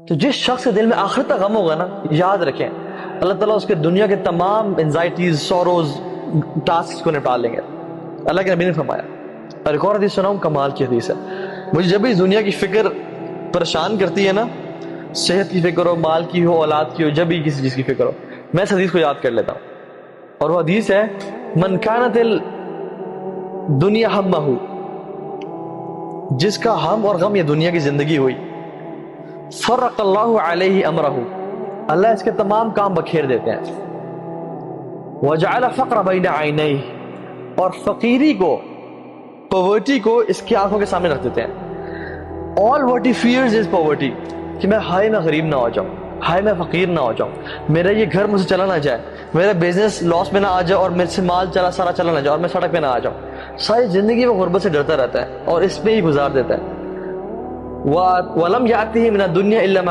تو جس شخص کے دل میں آخرت کا غم ہوگا نا، یاد رکھیں اللہ تعالیٰ اس کے دنیا کے تمام انزائٹیز، سوروز، ٹاسک کو نپٹا لیں گے. اللہ کے نبی نے فرمایا. اور ایک اور حدیث سناؤں، کمال کی حدیث ہے. مجھے جب بھی دنیا کی فکر پریشان کرتی ہے نا، صحت کی فکر ہو، مال کی ہو، اولاد کی ہو، جب بھی کسی چیز کی فکر ہو، میں اس حدیث کو یاد کر لیتا ہوں. اور وہ حدیث ہے من کانت الدنیا ہمہ، جس کا ہم اور غم یہ دنیا کی زندگی ہوئی، فرق اللہ علیہ امرہ، اللہ اس کے تمام کام بکھیر دیتے ہیں. وجعل فقر بین عینیہ، اور فقیری کو، پاورٹی کو اس کی آنکھوں کے سامنے رکھ دیتے ہیں. all what he fears is poverty، کہ میں غریب نہ ہو جاؤں، میں فقیر نہ ہو جاؤں، میرا یہ گھر مجھ سے چلا نہ جائے، میرا بزنس لاس میں نہ آ جائے، اور میرے سے مال سارا چلا نہ جائے، اور میں سڑک پہ نہ آ جاؤں. ساری زندگی وہ غربت سے ڈرتا رہتا ہے اور اس پہ ہی گزار دیتا ہے. وَلَمْ يَأْتِهِ مِنَ الدُّنْيَا إِلَّا مَا